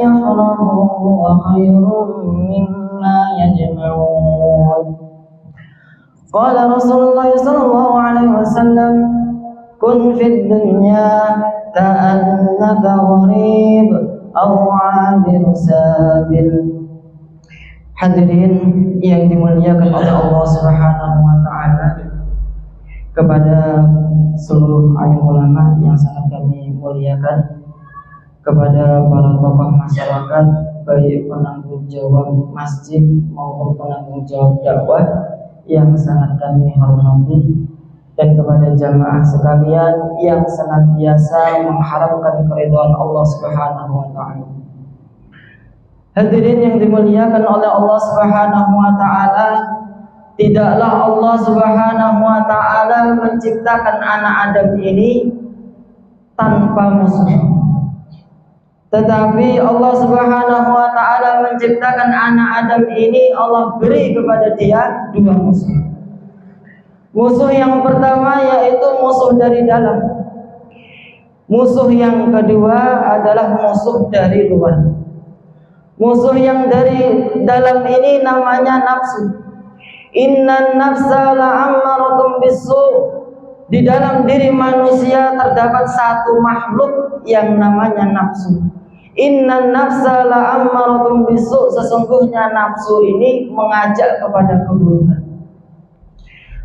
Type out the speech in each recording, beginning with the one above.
يفرحوا وخير مما يجمعون. قال رسول الله صلى الله عليه وسلم كن في الدنيا كأنك غريب أو عابر سابل. Hadirin yang dimuliakan oleh Allah Subhanahu wa taala, kepada seluruh alim ulama yang sangat kami muliakan, kepada para tokoh masyarakat, baik penanggung jawab masjid maupun penanggung jawab dakwah yang sangat kami hormati, dan kepada jamaah sekalian yang senantiasa mengharapkan keridhaan Allah Subhanahu wa taala. Hadirin yang dimuliakan oleh Allah Subhanahu wa taala, tidaklah Allah Subhanahu wa taala menciptakan anak Adam ini tanpa musuh. Tetapi Allah Subhanahu wa taala menciptakan anak Adam ini, Allah beri kepada dia dua musuh. Musuh yang pertama yaitu musuh dari dalam. Musuh yang kedua adalah musuh dari luar. Musuh yang dari dalam ini namanya nafsu. Innan nafsa la'ammaratun bisu'. Di dalam diri manusia terdapat satu makhluk yang namanya nafsu. Innan nafsa la'ammaratun bisu'. Sesungguhnya nafsu ini mengajak kepada keburukan.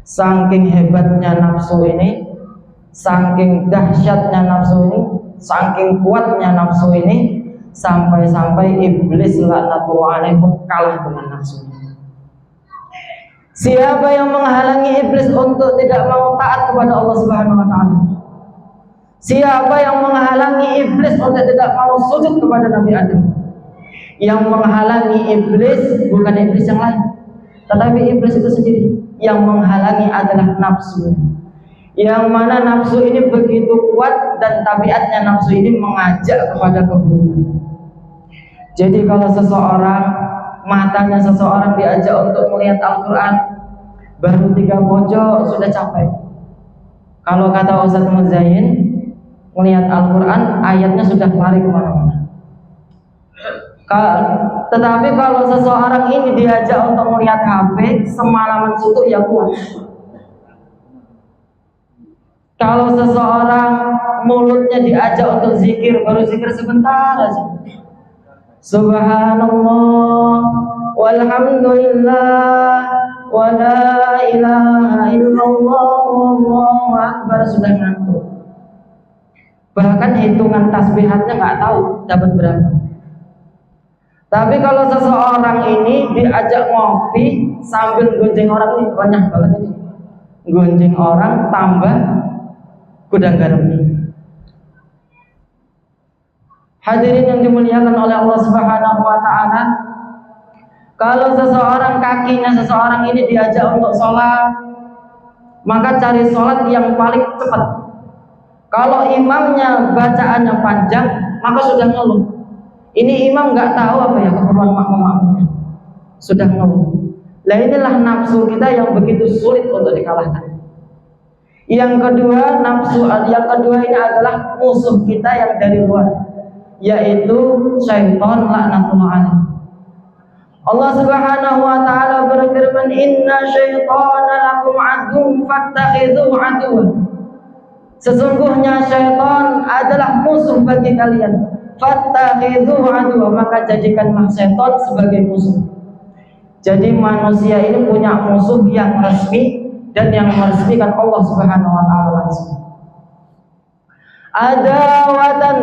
Saking hebatnya nafsu ini, saking dahsyatnya nafsu ini, saking kuatnya nafsu ini, sampai-sampai iblis laknatullah alaih pun kalah dengan nafsunya. Siapa yang menghalangi iblis untuk tidak mau taat kepada Allah Subhanahu wa taala? Siapa yang menghalangi iblis untuk tidak mau sujud kepada Nabi Adam? Yang menghalangi iblis bukan iblis yang lain, tetapi iblis itu sendiri. Yang menghalangi adalah nafsu. Yang mana nafsu ini begitu kuat dan tabiatnya nafsu ini mengajak kepada keburukan. Jadi kalau matanya seseorang diajak untuk melihat Al-Quran, baru 3 pojok sudah capek. Kalau kata Ustaz Muzain, melihat Al-Quran ayatnya sudah lari kemana-mana. Tetapi kalau seseorang ini diajak untuk melihat HP, semalaman suntuk ya kuat. Kalau seseorang mulutnya diajak untuk zikir, baru zikir sebentar aja. Subhanallah walhamdulillah wa la ilaha illallah wallahu akbar, sudah ngantuk. Bahkan hitungan tasbihatnya nggak tahu dapat berapa. Tapi kalau seseorang ini diajak ngopi sambil gonjeng orang, ini banyak banget ini. Gonjeng orang tambah gudang garamnya. Hadirin yang dimuliakan oleh Allah Subhanahu wa taala, kalau kakinya seseorang ini diajak untuk sholat, maka cari sholat yang paling cepat. Kalau imamnya bacaannya panjang, maka sudah ngeluh. Ini imam nggak tahu apa ya keperluan makmum-makmumnya, sudah ngeluh. Lah inilah nafsu kita yang begitu sulit untuk dikalahkan. Yang kedua ini adalah musuh kita yang dari luar, yaitu syaitan laknatullah alaih. Allah Subhanahu wa taala berfirman, "Inna syaitana lakum aduwwun fattakhidhuhu aduwwan." Sesungguhnya syaitan adalah musuh bagi kalian. Fattakhidhuhu aduwwan, maka jadikanlah syaitan sebagai musuh. Jadi manusia ini punya musuh yang resmi, dan yang meresmikan Allah Subhanahu wa taala langsung. Adawatan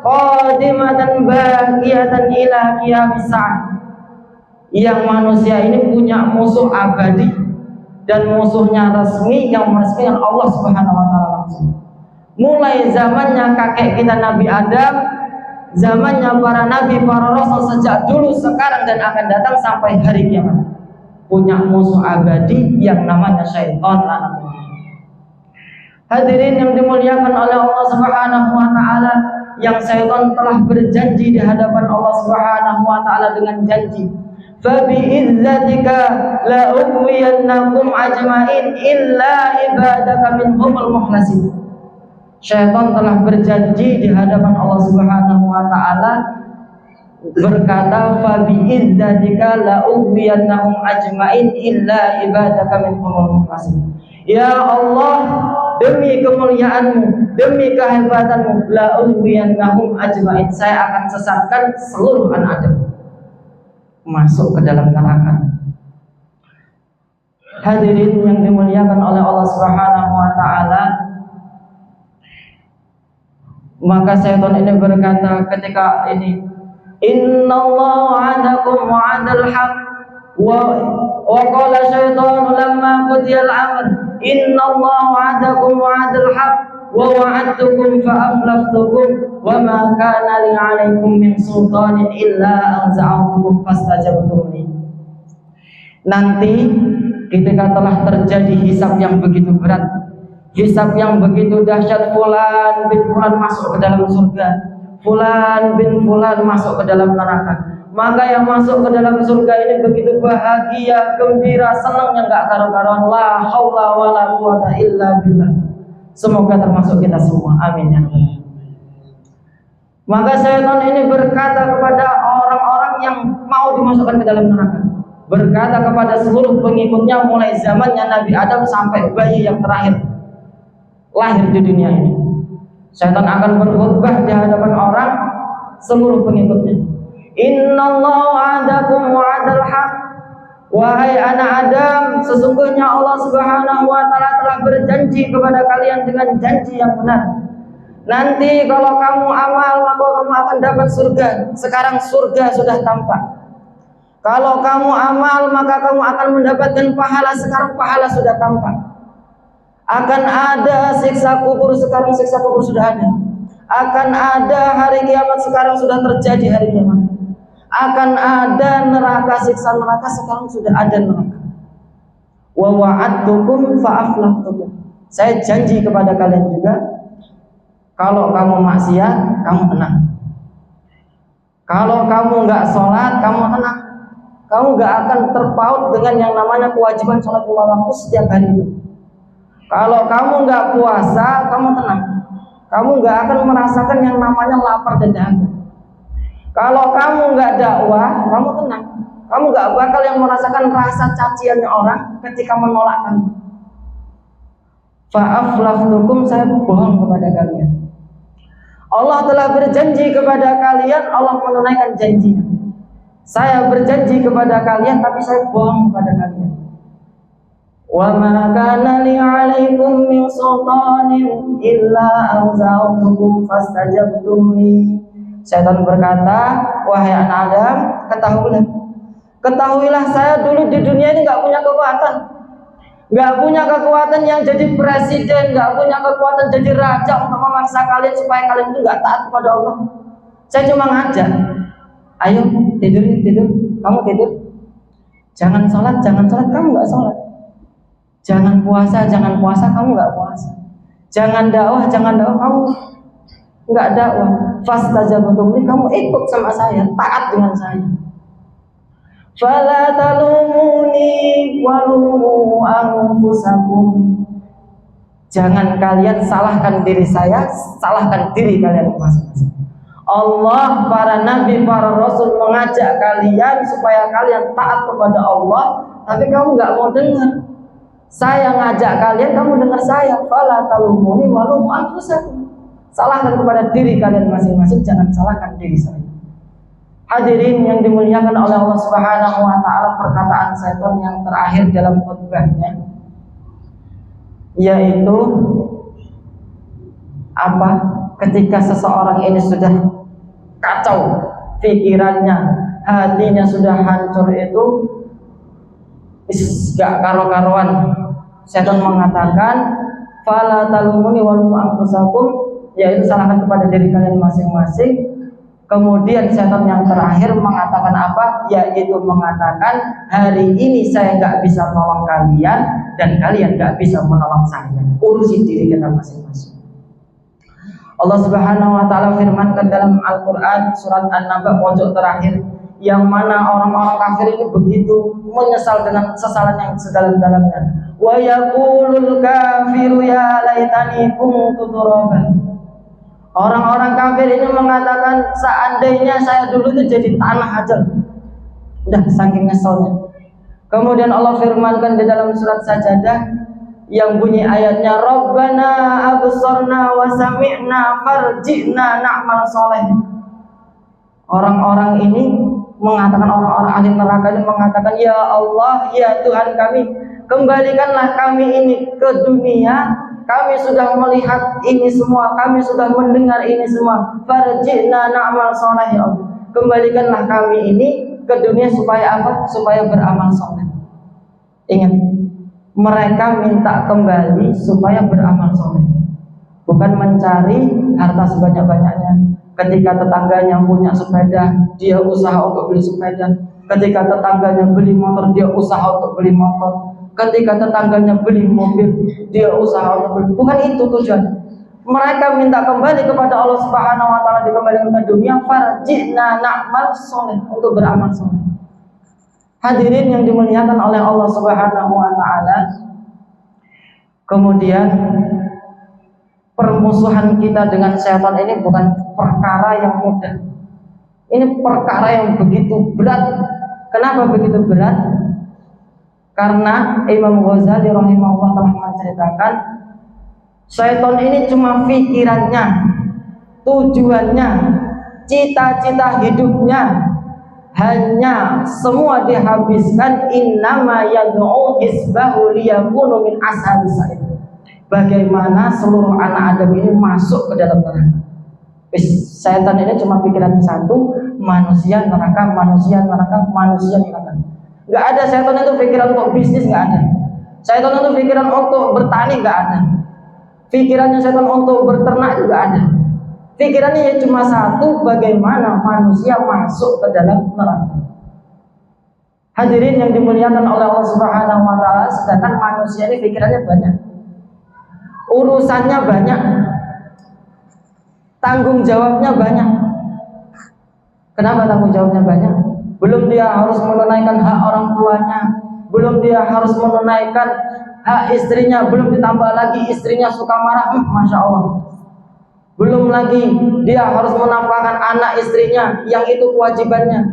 qadimatan baqiyatan ila qiyamis saah. Yang manusia ini punya musuh abadi dan musuhnya resmi yang meresmikan Allah Subhanahu wa taala langsung. Mulai zamannya kakek kita Nabi Adam, zamannya para nabi, para rasul sejak dulu, sekarang dan akan datang sampai hari kiamat, punya musuh abadi yang namanya syaitan laknatullah. Hadirin yang dimuliakan oleh Allah Subhanahu wa taala, yang syaitan telah berjanji di hadapan Allah Subhanahu wa taala dengan janji, "Fa bi izzatika la ughwiyannakum ajmain illa ibadaka minhumul mukhlasin." Syaitan telah berjanji di hadapan Allah Subhanahu wa taala berkata, fa bi izzatika la ughwiyannahum ajmain illa ibadaka minhumul mukhlasin. Ya Allah, demi kemuliaan-Mu, demi kehebatan-Mu, la ughwiyannahum ajmain, saya akan sesatkan seluruh anak Adam masuk ke dalam neraka. Hadirin yang dimuliakan oleh Allah Subhanahu wa taala, maka syaitan ini berkata ketika ini, innallaha wa'adakum wa'adal haq wa qala syaitanu lamma qudiyal amr innallaha wa'adakum wa'adal haq wa wa'adtukum fa aflaftukum wa ma kana li 'alaikum min sultanin illa an za'awtukum fastajabtum li. Nanti ketika telah terjadi hisab yang begitu berat, hisab yang begitu dahsyat, fulan bin fulan masuk ke dalam surga, fulan bin fulan masuk ke dalam neraka, maka yang masuk ke dalam surga ini begitu bahagia, gembira, senang yang gak karu-karuan. La haula wala quwata illa billah. Semoga termasuk kita semua, amin ya rabbal alamin. Maka syaitan ini berkata kepada orang-orang yang mau dimasukkan ke dalam neraka, berkata kepada seluruh pengikutnya mulai zamannya Nabi Adam sampai bayi yang terakhir lahir di dunia ini. Syaitan akan berkhutbah di hadapan orang seluruh pengikutnya. Innallaha wa'adakum wa'adal haq. Wahai anak Adam, sesungguhnya Allah Subhanahu wa taala telah berjanji kepada kalian dengan janji yang benar. Nanti kalau kamu amal maka kamu akan dapat surga. Sekarang surga sudah tampak. Kalau kamu amal maka kamu akan mendapatkan pahala. Sekarang pahala sudah tampak. Akan ada siksa kubur, sekarang siksa kubur sudah ada. Akan ada hari kiamat, sekarang sudah terjadi hari kiamat. Akan ada neraka, siksa neraka, sekarang sudah ada neraka. Wa wa'adtukum fa aflahtukum. Saya janji kepada kalian juga, kalau kamu maksiat, kamu tenang. Kalau kamu nggak sholat, kamu tenang. Kamu nggak akan terpaut dengan yang namanya kewajiban sholat 5 waktu setiap hari itu. Kalau kamu nggak puasa, kamu tenang. Kamu nggak akan merasakan yang namanya lapar dan dahaga. Kalau kamu nggak dakwah, kamu tenang. Kamu nggak bakal yang merasakan rasa caciannya orang ketika menolak kamu. Fa'aflaftukum, saya bohong kepada kalian. Allah telah berjanji kepada kalian, Allah menunaikan janjinya. Saya berjanji kepada kalian, tapi saya bohong kepada kalian. Wa ma kana li 'alaikum min sultanin illa an za'awtukum fastajabtum li. Syaitan berkata, wahai anak Adam, ketahuilah saya dulu di dunia ini nggak punya kekuatan, nggak punya kekuatan yang jadi presiden, nggak punya kekuatan jadi raja untuk memaksa kalian supaya kalian itu nggak taat kepada Allah. Saya cuma ngajak, ayo tidur, kamu tidur, jangan sholat, kamu nggak sholat. Jangan puasa, kamu nggak puasa. Jangan dakwah, kamu nggak dakwah. Fastajabtum li, kamu ikut sama saya, taat dengan saya. Fala talumuni walumu anfusakum. Jangan kalian salahkan diri saya, salahkan diri kalian masing-masing. Allah, para nabi, para rasul mengajak kalian supaya kalian taat kepada Allah, tapi kamu nggak mau dengar. Saya ngajak kalian, kamu dengar saya. Fala talumuni walumu anfusakum. Salahkan kepada diri kalian masing-masing, jangan salahkan diri saya. Hadirin yang dimuliakan oleh Allah Subhanahu wa taala, perkataan syaitan yang terakhir dalam khutbahnya yaitu apa? Ketika seseorang ini sudah kacau pikirannya, hatinya sudah hancur, itu gak karu-karuan. Syaitan mengatakan fala talumuni walumu anfusakum, yaitu salahkan kepada diri kalian masing-masing. Kemudian syaitan yang terakhir mengatakan apa? Yaitu mengatakan hari ini saya nggak bisa menolong kalian dan kalian nggak bisa menolong saya. Urusi diri kita masing-masing. Allah Subhanahu wa taala firmankan dalam Al-Qur'an surat An-Naba pojok terakhir, yang mana orang-orang kafir ini begitu menyesal dengan sesalan yang sedalam-dalamnya. Wa yaqulul kafiru ya laitani kuntu turaban. Orang-orang kafir ini mengatakan, seandainya saya dulu itu jadi tanah aja. Udah saking ngeselnya. Kemudian Allah firmankan di dalam surat Sajadah yang bunyi ayatnya, Rabbana absorna wa sami'na farji'na na'mal soleh. Orang-orang ini mengatakan, orang-orang ahli neraka ini mengatakan, ya Allah, ya Tuhan kami, kembalikanlah kami ini ke dunia. Kami sudah melihat ini semua, kami sudah mendengar ini semua. Farji'na na'mal soleh, ya Allah. Kembalikanlah kami ini ke dunia supaya apa? Supaya beramal soleh. Ingat, mereka minta kembali supaya beramal soleh, bukan mencari harta sebanyak-banyaknya. Ketika tetangganya punya sepeda, dia usaha untuk beli sepeda. Ketika tetangganya beli motor, dia usaha untuk beli motor. Ketika tetangganya beli mobil, dia usaha untuk beli. Bukan itu tujuan. Mereka minta kembali kepada Allah Subhanahu wa taala, dikembalikan ke dunia, farji'na na'mal soleh, untuk beramal soleh. Hadirin yang dimuliakan oleh Allah Subhanahu wa taala. Kemudian permusuhan kita dengan setan ini bukan perkara yang mudah. Ini perkara yang begitu berat. Kenapa begitu berat? Karena Imam Ghazali rahimahullah telah menceritakan, setan ini cuma pikirannya, tujuannya, cita-cita hidupnya hanya semua dihabiskan innama yad'u hisbahu liyakunu min ashabis sa'id. Bagaimana seluruh anak Adam ini masuk ke dalam neraka. Setan ini cuma pikirannya satu, manusia neraka, manusia neraka, manusia neraka. Gak ada setan itu pikiran untuk bisnis, gak ada. Setan itu pikiran untuk bertani, gak ada. Pikirannya setan untuk berternak juga ada. Pikirannya ya cuma satu, bagaimana manusia masuk ke dalam neraka. Hadirin yang dimuliakan oleh Allah Subhanahu wa taala, sedangkan manusia ini pikirannya banyak. Urusannya banyak. Tanggung jawabnya banyak. Kenapa tanggung jawabnya banyak? Belum dia harus menunaikan hak orang tuanya, belum dia harus menunaikan hak istrinya, belum ditambah lagi istrinya suka marah, Masya Allah. Belum lagi dia harus menafkahkan anak istrinya, yang itu kewajibannya.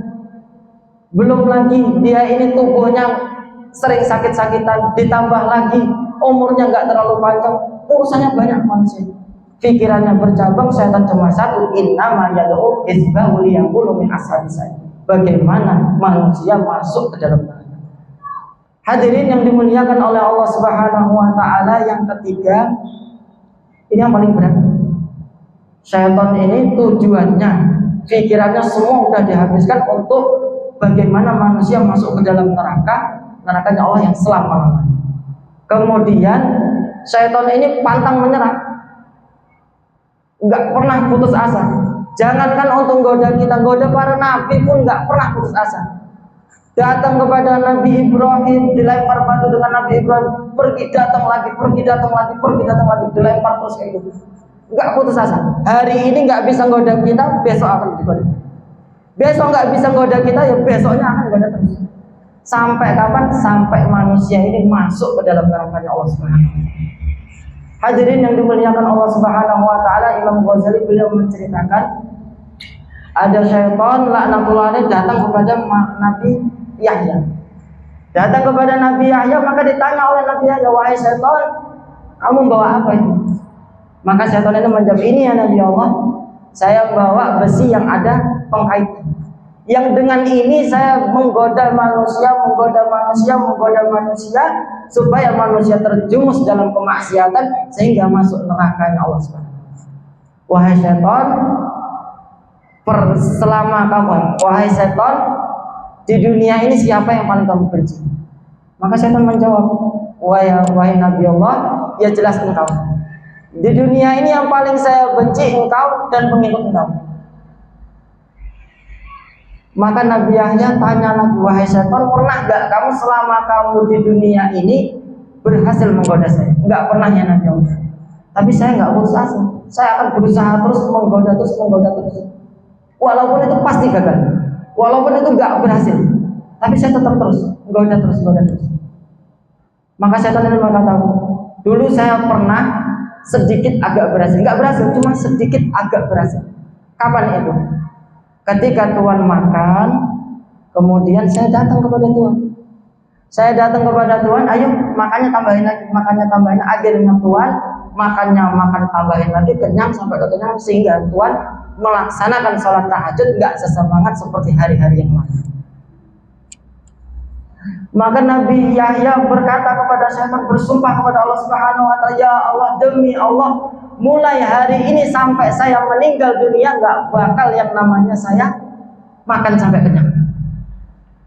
Belum lagi dia ini tubuhnya sering sakit-sakitan, ditambah lagi umurnya nggak terlalu panjang, urusannya banyak manusia. Pikirannya bercabang, setan cuma satu, innama yad'u hizbahu liyakunu min ashabis sa'id. Bagaimana manusia masuk ke dalam neraka. Hadirin yang dimuliakan oleh Allah Subhanahu wa taala, yang ketiga, ini yang paling berat. Syaitan ini tujuannya, pikirannya semua sudah dihabiskan untuk bagaimana manusia masuk ke dalam neraka, nerakanya Allah yang selama-lamanya. Kemudian syaitan ini pantang menyerah, nggak pernah putus asa. Jangankan untuk goda kita, goda para nabi pun nggak pernah putus asa. Datang kepada Nabi Ibrahim, dilempar batu dengan Nabi Ibrahim, pergi datang lagi, pergi datang lagi, pergi datang lagi, dilempar terus kayak gitu. Nggak putus asa. Hari ini nggak bisa goda kita, besok akan digoda. Besok nggak bisa goda kita, ya besoknya akan goda terus. Sampai kapan? Sampai manusia ini masuk ke dalam neraka-Nya Allah Subhanahu wa taala. Hadirin yang dimuliakan Allah Subhanahu wa taala, Imam Ghazali beliau menceritakan, ada syaitan laknatullah datang kepada Nabi Yahya. Datang kepada Nabi Yahya, maka ditanya oleh Nabi Yahya, wahai syaitan, kamu bawa apa itu? Maka syaitan itu menjawab, ini ya Nabi Allah, saya bawa besi yang ada pengkaitan. Yang dengan ini saya menggoda manusia, supaya manusia terjumus dalam kemaksiatan sehingga masuk neraka-Nya Allah Subhanahu. Wahai syaitan, selama kamu, wahai setan, di dunia ini siapa yang paling kamu benci? Maka setan menjawab, wahai Nabi Allah, ya jelas engkau. Di dunia ini yang paling saya benci engkau dan pengikut engkau. Maka Nabi Yahya tanya lagi, wahai setan, pernah gak kamu selama kamu di dunia ini berhasil menggoda saya? Enggak pernah ya Nabi Allah. Tapi saya enggak putus asa. Saya akan berusaha terus menggoda terus. Walaupun itu pasti gagal, walaupun itu enggak berhasil, tapi saya tetap terus menggoda terus. Maka setan ini berkata, dulu saya pernah sedikit agak berhasil, nggak berhasil, cuma sedikit agak berhasil. Kapan itu? Ketika Tuhan makan, kemudian saya datang kepada Tuhan. Saya datang kepada Tuhan, ayo makannya tambahin lagi, makannya tambahin. Akhirnya Tuhan makan tambahin lagi, kenyang sampai kenyang, sehingga Tuhan melaksanakan sholat tahajud nggak sesemangat seperti hari-hari yang lalu. Maka Nabi Yahya berkata kepada syaitan, bersumpah kepada Allah Subhanahu wa taala, ya Allah, demi Allah, mulai hari ini sampai saya meninggal dunia nggak bakal yang namanya saya makan sampai kenyang.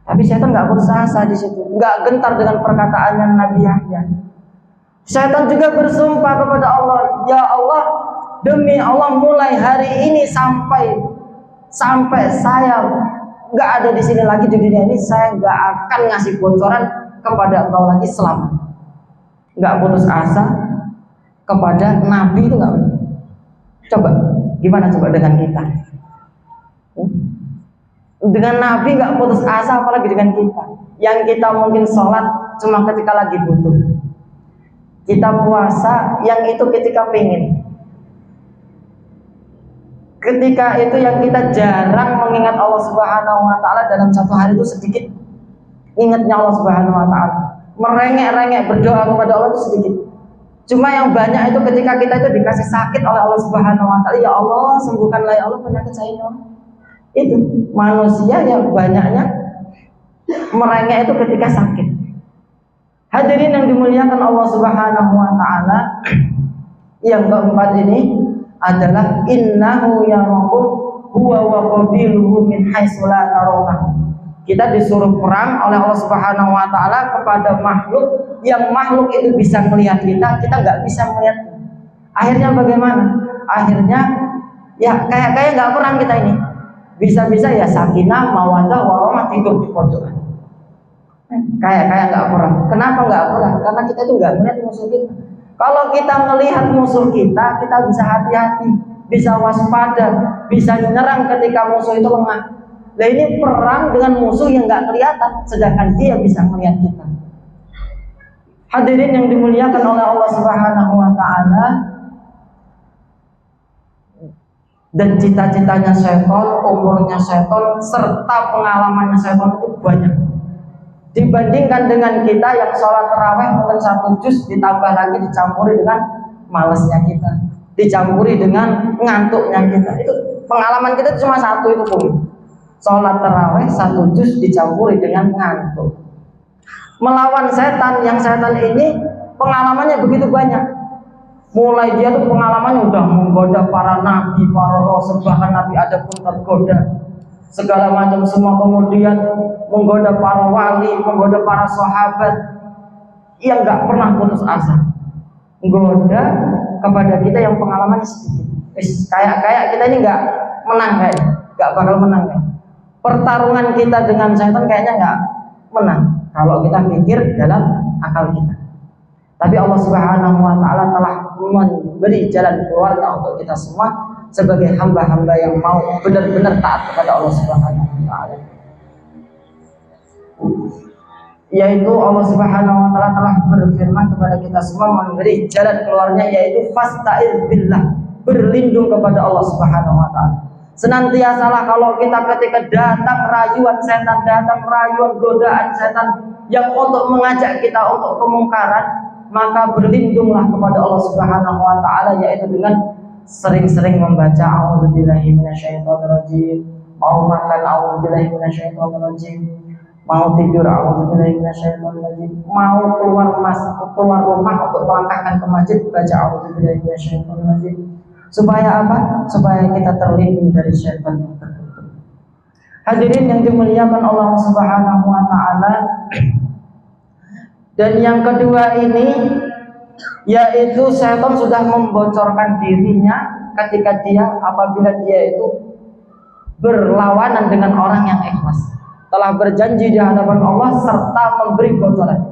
Tapi syaitan nggak putus asa di situ, nggak gentar dengan perkataannya Nabi Yahya. Syaitan juga bersumpah kepada Allah, ya Allah, demi Allah, mulai hari ini sampai saya nggak ada di sini lagi di dunia ini, saya nggak akan ngasih bocoran kepada engkau lagi selama. Nggak putus asa kepada Nabi itu nggak. Coba gimana coba dengan kita? Dengan Nabi nggak putus asa, apalagi dengan kita. Yang kita mungkin sholat cuma ketika lagi butuh. Kita puasa yang itu ketika pingin. Ketika itu yang kita jarang mengingat Allah Subhanahu wa taala, dalam satu hari itu sedikit ingatnya Allah Subhanahu wa taala. Merengek-rengek berdoa kepada Allah itu sedikit. Cuma yang banyak itu ketika kita itu dikasih sakit oleh Allah Subhanahu wa taala, ya Allah, sembuhkanlah ya Allah penyakit saya ini. Itu manusia yang banyaknya merengek itu ketika sakit. Hadirin yang dimuliakan Allah Subhanahu wa taala, yang keempat ini adalah innahu yarakum huwa wa qabiluhu min haitsu la tarawnahu. Kita disuruh perang oleh Allah Subhanahu wa taala kepada makhluk yang makhluk itu bisa melihat kita nggak bisa melihat. Akhirnya bagaimana? Akhirnya ya kayak nggak perang kita ini. Bisa-bisa ya sakinah, mawaddah, warahmah, tidur di pojokan. Kayak nggak perang. Kenapa nggak perang? Karena kita itu nggak melihat musuh kita. Kalau kita melihat musuh kita bisa hati-hati, bisa waspada, bisa menyerang ketika musuh itu lemah. Nah ini perang dengan musuh yang nggak kelihatan, sedangkan dia bisa melihat kita. Hadirin yang dimuliakan oleh Allah Subhanahu wa taala, dan cita-citanya syaitan, umurnya syaitan, serta pengalamannya syaitan itu banyak. Dibandingkan dengan kita yang sholat tarawih mungkin 1 juz, ditambah lagi dicampuri dengan malesnya kita, dicampuri dengan ngantuknya kita. Itu pengalaman kita cuma satu itu pun. Sholat tarawih 1 juz dicampuri dengan ngantuk. Melawan setan, yang setan ini pengalamannya begitu banyak. Mulai dia tuh pengalamannya udah menggoda para nabi, para rasul, bahkan Nabi Adam pun tergoda. Segala macam semua, kemudian menggoda para wali, menggoda para sahabat, yang nggak pernah putus asa, menggoda kepada kita yang pengalamannya sedikit. Kayak kita ini nggak menang, nggak bakal menang. Pertarungan kita dengan setan kayaknya nggak menang kalau kita pikir dalam akal kita. Tapi Allah Subhanahu wa taala telah memberi jalan keluarnya untuk kita semua sebagai hamba-hamba yang mau benar-benar taat kepada Allah Subhanahu wa taala. Yaitu Allah Subhanahu wa taala telah berfirman kepada kita semua, memberi jalan keluarnya, yaitu fasta'iz billah, berlindung kepada Allah Subhanahu wa taala. Senantiasalah kalau kita ketika datang rayuan setan, datang rayuan godaan setan yang untuk mengajak kita untuk kemungkaran, maka berlindunglah kepada Allah Subhanahu wa taala, yaitu dengan sering-sering membaca a'udzubillahi minasyaitonirrajim, mau makan a'udzubillahi minasyaitonirrajim, mau tidur a'udzubillahi minasyaitonirrajim, mau keluar rumah untuk melangkahkan ke masjid, baca a'udzubillahi minasyaitonirrajim. Supaya apa? Supaya kita terlindung dari syaitan yang terkutuk. Hadirin yang dimuliakan Allah Subhanahu wa taala. Dan yang kedua ini, yaitu syaitan sudah membocorkan dirinya ketika apabila dia itu berlawanan dengan orang yang ikhlas, telah berjanji di hadapan Allah serta memberi bocoran.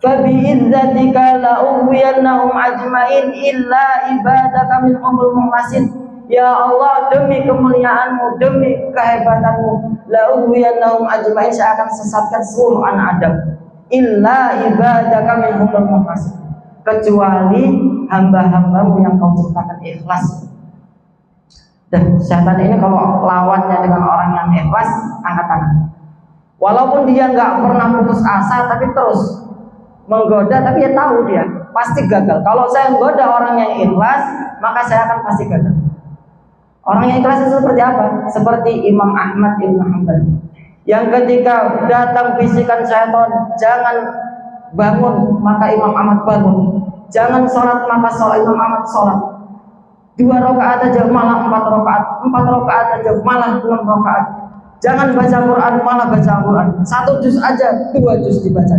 Fabi'izzatika la'uwiyannahum ajma'in illa ibadaka minhumul mukhlisin. Ya Allah, demi kemuliaanmu, demi kehebatanmu, la'uwiyannahum ajma'in, saya akan sesatkan seluruh anak Adam, illa ibadaka minhumul mukhlisin, kecuali hamba-hambamu yang kau ciptakan ikhlas. Dan setan ini kalau lawannya dengan orang yang ikhlas, angkat tangan. Walaupun dia nggak pernah putus asa, tapi terus menggoda, tapi dia tahu dia pasti gagal. Kalau saya menggoda orang yang ikhlas, maka saya akan pasti gagal. Orang yang ikhlas itu seperti apa? Seperti Imam Ahmad Ibn Hanbal, yang ketika datang bisikan syaitan, jangan bangun, maka Imam Ahmad bangun. Jangan sholat, maka sholat Imam Ahmad sholat. 2 rakaat aja malah 4 rakaat, 4 rakaat aja malah 6 rakaat. Jangan baca Quran, malah baca Quran. 1 juz aja, 2 juz dibaca.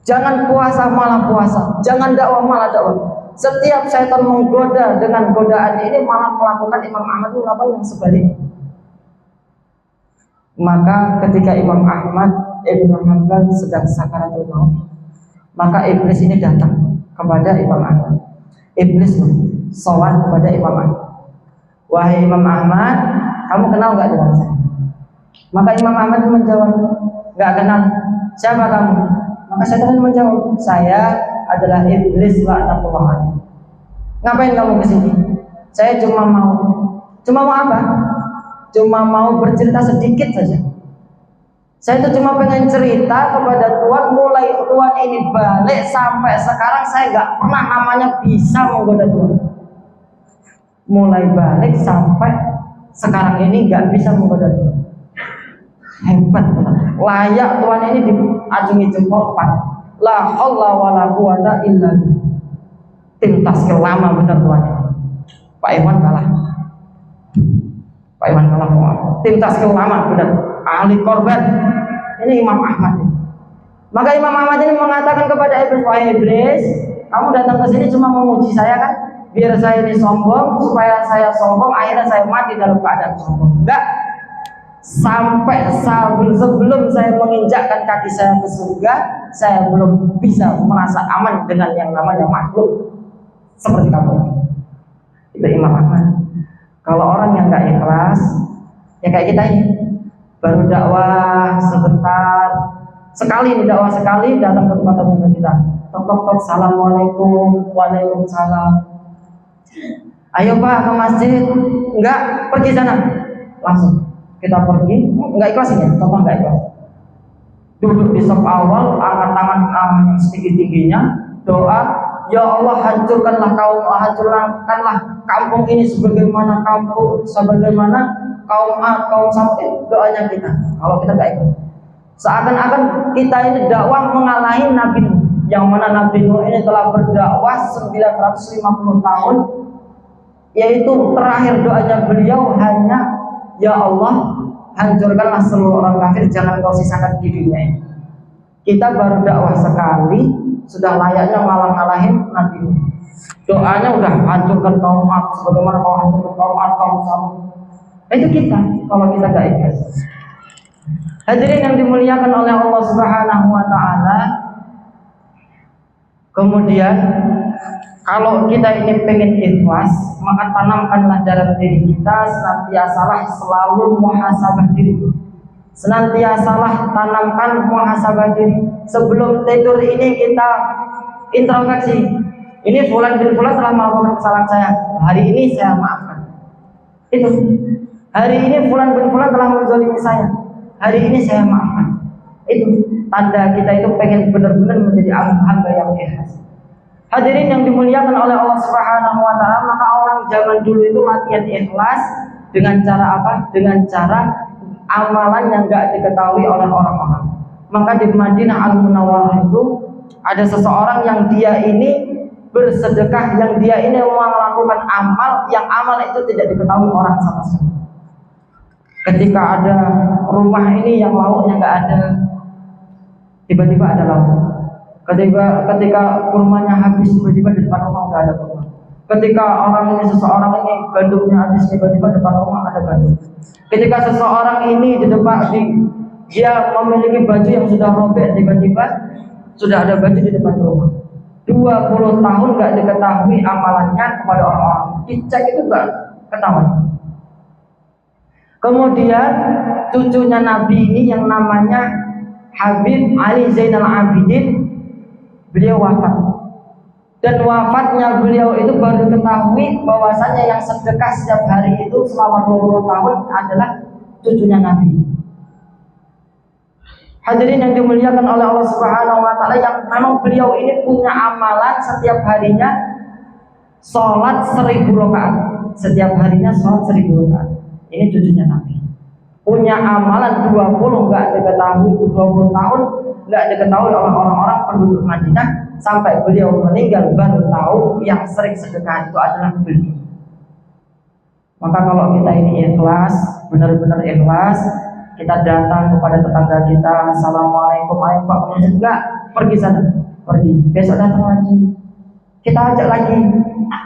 Jangan puasa, malah puasa. Jangan dakwah, malah dakwah. Setiap syaitan menggoda dengan godaan ini, malah melakukan Imam Ahmad melakukan yang sebaliknya. Maka ketika Imam Ahmad Ibn Hanbal sedang sakaratul maut, maka iblis ini datang kepada Imam Ahmad. Iblis sowan kepada Imam Ahmad. Wahai Imam Ahmad, kamu kenal nggak dengan saya? Maka Imam Ahmad menjawab, nggak kenal. Siapa kamu? Maka syaitan menjawab, saya adalah iblis laknatullah alaih. Ngapain kamu kesini? Saya cuma mau apa? Cuma mau bercerita sedikit saja. Saya itu cuma pengen cerita kepada Tuhan, mulai Tuhan ini balik sampai sekarang saya nggak pernah namanya bisa menggoda Tuhan. Mulai balik sampai sekarang ini nggak bisa menggoda Tuhan. Hebat, layak Tuhan ini diacungi jempol 4. La haula wala quwata illa billah. Tim taskil lama benar Tuhan ini. Pak Iwan kalah. Tim taskil lama benar. Ahli korban. Ini Imam Ahmad. Maka Imam Ahmad ini mengatakan kepada iblis, wahai iblis, kamu datang ke sini cuma memuji saya kan? Biar saya ini sombong, supaya saya sombong, akhirnya saya mati dalam keadaan sombong. Enggak. Sampai sebelum saya menginjakkan kaki saya ke surga, saya belum bisa merasa aman dengan yang namanya makhluk seperti kamu. Itu Imam Ahmad. Kalau orang yang nggak ikhlas, ya kayak kita ini, baru dakwah sebentar, sekali dakwah sekali, datang ke tempat teman kita, tok, assalamualaikum, waalaikumsalam. Ayo Pak ke masjid, enggak, pergi sana, langsung. Kita pergi, enggak ikhlas ini, contoh enggak ikhlas. Duduk di saf awal, angkat tangan setinggi-tingginya, doa, ya Allah hancurkanlah kampung ini sebagaimana kaum A, kaum sampai doanya kita. Kalau kita enggak ikhlas, seakan-akan kita ini dakwah mengalahi Nabi Nuh, yang mana Nabi Nuh ini telah berdakwah 950 tahun, yaitu terakhir doanya beliau hanya, ya Allah, hancurkanlah seluruh orang kafir, jangan kau sisakan di dunia ini. Kita baru dakwah sekali, sudah layaknya malah ngalahin Nabi. Doanya udah hancurkan kaum Ad, sebagaimana kau hancurkan kaum Ad, kaum Samud. Itu kita, kalau kita gak ikhlas. Hadirin yang dimuliakan oleh Allah Subhanahu wa Ta'ala. Kemudian kalau kita ini pengen ikhlas, maka tanamkanlah dalam diri kita senantiasalah selalu muhasabah diri. Senantiasalah tanamkan muhasabah diri. Sebelum tidur ini kita introspeksi. Ini fulan bin fulan telah melakukan kesalahan saya. Hari ini saya maafkan. Itu. Hari ini fulan bin fulan telah menzalimi saya. Hari ini saya maafkan. Itu tanda kita itu pengen benar-benar menjadi hamba yang ikhlas. Hadirin yang dimuliakan oleh Allah Subhanahu wa Ta'ala, maka orang zaman dulu itu latihan ikhlas dengan cara apa? Dengan cara amalan yang enggak diketahui oleh orang-orang. Maka di Madinah Al-Munawwarah itu ada seseorang yang dia ini bersedekah, yang dia ini melakukan amal, yang amal itu tidak diketahui orang sama sekali. Ketika ada rumah ini yang lauknya enggak ada, tiba-tiba ada lauk. Ketika kurmanya habis, tiba-tiba di depan rumah udah ada kurma. Ketika seseorang ini gandumnya habis, tiba-tiba depan rumah ada gandum. Ketika seseorang ini dia memiliki baju yang sudah robek, tiba-tiba sudah ada baju di depan rumah. 20 tahun nggak diketahui amalannya kepada orang-orang. Dicek itu nggak ketahuan. Kemudian cucunya Nabi ini yang namanya Habib Ali Zainal Abidin, beliau wafat. Dan wafatnya beliau itu baru diketahui bahwasanya yang sedekah setiap hari itu selama 20 tahun adalah cucunya Nabi. Hadirin yang dimuliakan oleh Allah Subhanahu wa taala, yang memang beliau ini punya amalan setiap harinya sholat 1000 rakaat. Setiap harinya sholat 1000 rakaat. Ini cucunya Nabi. Punya amalan 20 enggak diketahui, 20 tahun enggak diketahui oleh orang-orang penduduk Madinah. Sampai beliau meninggal baru tahu yang sering sedekah itu adalah beliau. Maka kalau kita ini ikhlas, benar-benar ikhlas, kita datang kepada tetangga kita, assalamualaikum, ayo Pak, enggak, pergi sana, pergi, besok datang lagi, kita ajak lagi,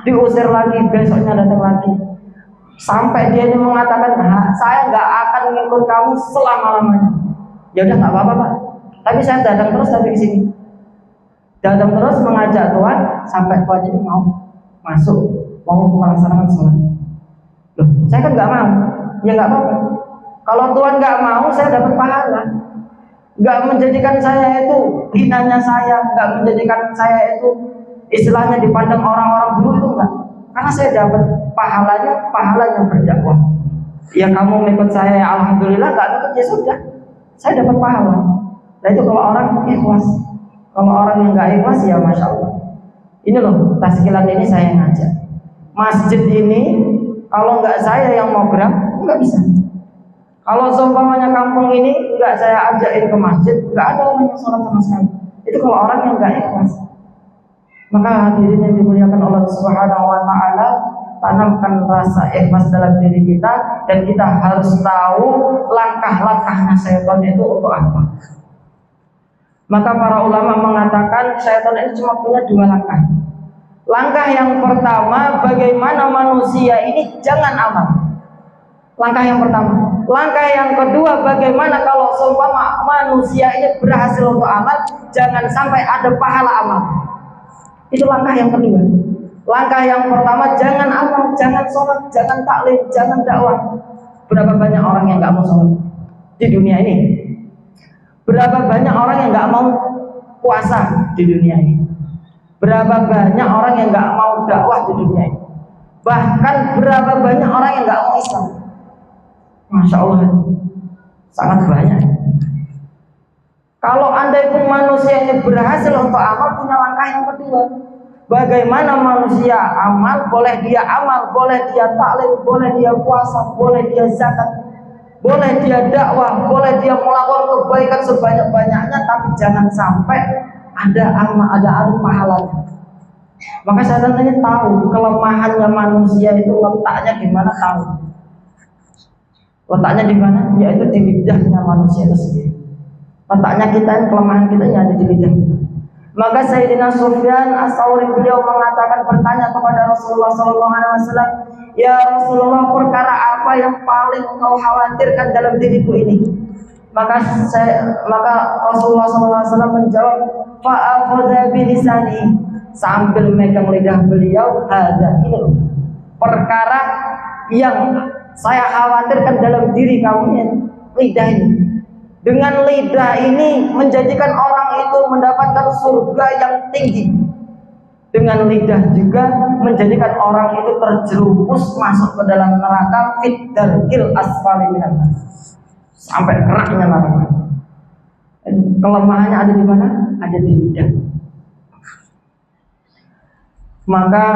diusir lagi, besoknya datang lagi, sampai dia ini mengatakan, saya nggak akan ngikut kamu selama-lamanya. Ya udah nggak apa-apa Pak, tapi saya datang terus dari sini. Datang terus mengajak Tuhan sampai Tuhan ini mau masuk, mau melaksanakan sholat. Loh, saya kan nggak mau, ya nggak apa-apa. Kalau Tuhan nggak mau, saya dapat pahala. Nggak menjadikan saya itu hinanya saya, nggak menjadikan saya itu istilahnya dipandang orang-orang dulu itu enggak. Karena saya dapat pahalanya berdakwah. Ya kamu ikut saya, alhamdulillah. Nggak ikut ya sudah, saya dapat pahala. Nah itu kalau orang ikhlas. Kalau orang yang nggak ikhlas ya masya Allah. Ini loh taskilan ini saya ngajak. Masjid ini kalau nggak saya yang mau gerak nggak bisa. Kalau seumpamanya kampung ini nggak saya ajakin ke masjid, nggak ada orang yang sholat sama sekali. Itu kalau orang yang nggak ikhlas. Maka hadirin yang dimuliakan Allah Subhanahu wa taala, tanamkan rasa ikhlas dalam diri kita, dan kita harus tahu langkah-langkahnya syaitan itu untuk apa. Maka para ulama mengatakan syaitan ini cuma punya 2 langkah. Langkah yang pertama, bagaimana manusia ini jangan amal. Langkah yang pertama. Langkah yang kedua, bagaimana kalau seumpama manusia ini berhasil untuk amal, jangan sampai ada pahala amal. Itu langkah yang kedua. Langkah yang pertama, jangan amal, jangan sholat, jangan taklim, jangan dakwah. Berapa banyak orang yang nggak mau sholat di dunia ini? Berapa banyak orang yang nggak mau puasa di dunia ini? Berapa banyak orang yang nggak mau dakwah di dunia ini? Bahkan berapa banyak orang yang nggak mau Islam? Masya Allah, sangat banyak. Kalau andai pun manusia ini berhasil untuk amal, punya langkah yang kedua. Bagaimana manusia amal? Boleh dia amal, boleh dia taklim, boleh dia puasa, boleh dia zakat, boleh dia dakwah, boleh dia melakukan kebaikan sebanyak-banyaknya, tapi jangan sampai ada pahalanya. Maka saya tanya tahu kelemahannya manusia itu letaknya di mana, tahu. Letaknya di mana? Yaitu di lidahnya manusia itu sendiri. Letaknya kita, kelemahan kita yang ada di lidah kita. Maka Sayyidina Sufyan As-Tsauri beliau mengatakan, bertanya kepada Rasulullah SAW, ya Rasulullah, perkara apa yang paling kau khawatirkan dalam diriku ini? Maka Rasulullah SAW menjawab, fa'akhadha bilisani, sambil megang lidah beliau, hadza, ini loh perkara yang saya khawatirkan dalam diri kamu ini, lidah ini. Dengan lidah ini menjadikan orang itu mendapatkan surga yang tinggi. Dengan lidah juga menjadikan orang itu terjerumus masuk ke dalam neraka, fit darkil asfali minan nar, sampai keraknya neraka. Kelemahannya ada di mana? Ada di lidah. Maka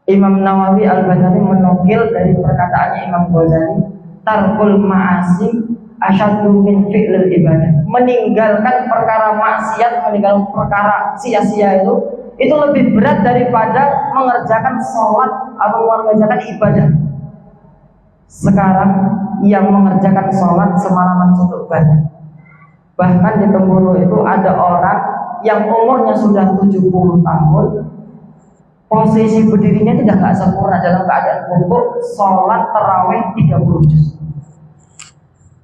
Imam Nawawi Al-Bajali menukil dari perkataannya Imam Ghazali, tarkul ma'asim asyaddu min fi'lil ibadah. Meninggalkan perkara maksiat, meninggalkan perkara sia-sia itu lebih berat daripada mengerjakan sholat atau mengerjakan ibadah. Sekarang yang mengerjakan sholat semalaman suntuk banyak. Bahkan di Tembulu itu ada orang yang umurnya sudah 70 tahun, posisi berdirinya tidak nggak sempurna, dalam keadaan bungkuk, sholat tarawih 30 juz.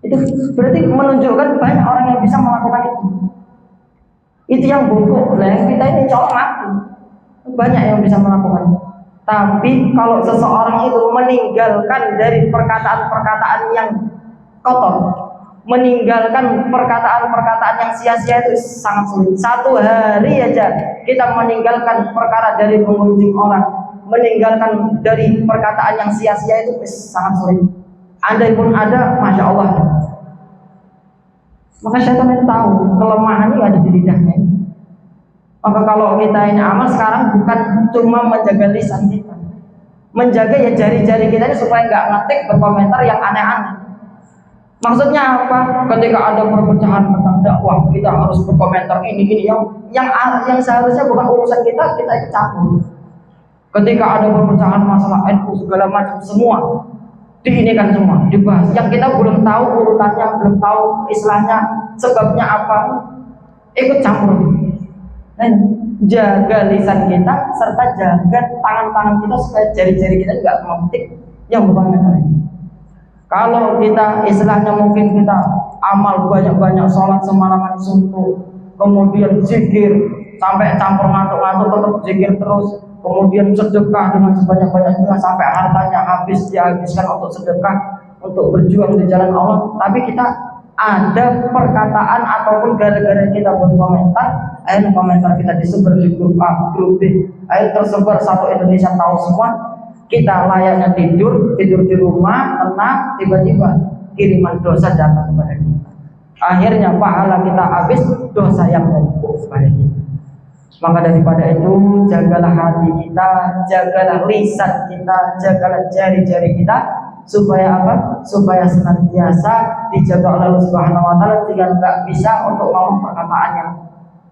Itu berarti menunjukkan banyak orang yang bisa melakukan itu. Itu yang bungkuk. Nah, yang kita ini colok mati. Banyak yang bisa melakukan. Tapi kalau seseorang itu meninggalkan dari perkataan-perkataan yang kotor, meninggalkan perkataan-perkataan yang sia-sia itu sangat sulit. Satu hari aja kita meninggalkan perkara dari mengunjung orang, meninggalkan dari perkataan yang sia-sia itu sangat sulit. Andai pun ada, masya Allah. Maka syaitan itu tahu kelemahannya ada di lidahnya. Maka kalau kita ini amal sekarang bukan cuma menjaga lisan kita, menjaga ya jari-jari kita ini supaya nggak ngetik berkomentar yang aneh-aneh. Maksudnya apa? Ketika ada perpecahan tentang dakwah, kita harus berkomentar ini yang seharusnya bukan urusan kita ikut campur. Ketika ada perpecahan masalah NU segala macam semua diinikan semua, dibahas. Yang kita belum tahu urutannya, belum tahu istilahnya, sebabnya apa, ikut campur. Dan jaga lisan kita serta jaga tangan-tangan kita supaya jari-jari kita nggak memetik yang bukan ini. Kalau kita istilahnya mungkin kita amal banyak-banyak, sholat semalaman suntuk, kemudian zikir sampai campur ngantuk-ngantuk tetap zikir terus, kemudian sedekah dengan sebanyak-banyaknya sampai hartanya habis dihabiskan untuk sedekah, untuk berjuang di jalan Allah. Tapi kita ada perkataan ataupun gara-gara kita berkomentar, akhirnya komentar kita disebar di grup A, grup B, akhirnya tersebar satu Indonesia tahu semua. Kita layaknya tidur di rumah tenang, tiba-tiba kiriman dosa datang kepada kita. Akhirnya pahala kita habis, dosa yang numpuk kepada kita. Maka daripada itu, jagalah hati kita, jagalah lisan kita, jagalah jari-jari kita, supaya apa? Supaya senantiasa dijaga oleh Allah Subhanahu wa taala, jika enggak bisa untuk ngomong perkataan yang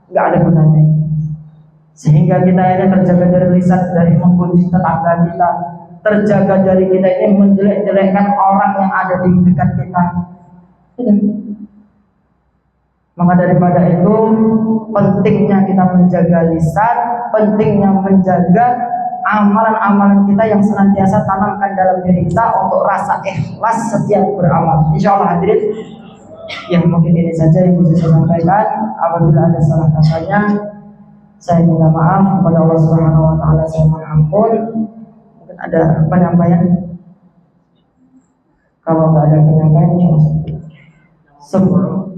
enggak ada gunanya. Sehingga kita ini terjaga dari lisan, dari menggunjing tetangga kita, terjaga dari kita ini menjelek-jelekkan orang yang ada di dekat kita. Maka daripada itu pentingnya kita menjaga lisan, pentingnya menjaga amalan-amalan kita yang senantiasa tanamkan dalam diri kita untuk rasa ikhlas setiap beramal. Insyaallah hadirin, yang mungkin ini saja yang bisa saya sampaikan. Apabila ada salah katanya, saya minta maaf kepada Allah Subhanahu wa taala, saya mohon ampun. Mungkin ada penyampaian. Kalau nggak ada penyampaian, sebelum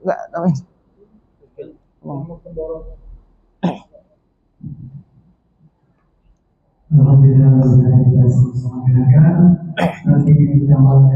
enggak tahu. Alhamdulillah, kita sama-sama dengarkan. Nanti kita malam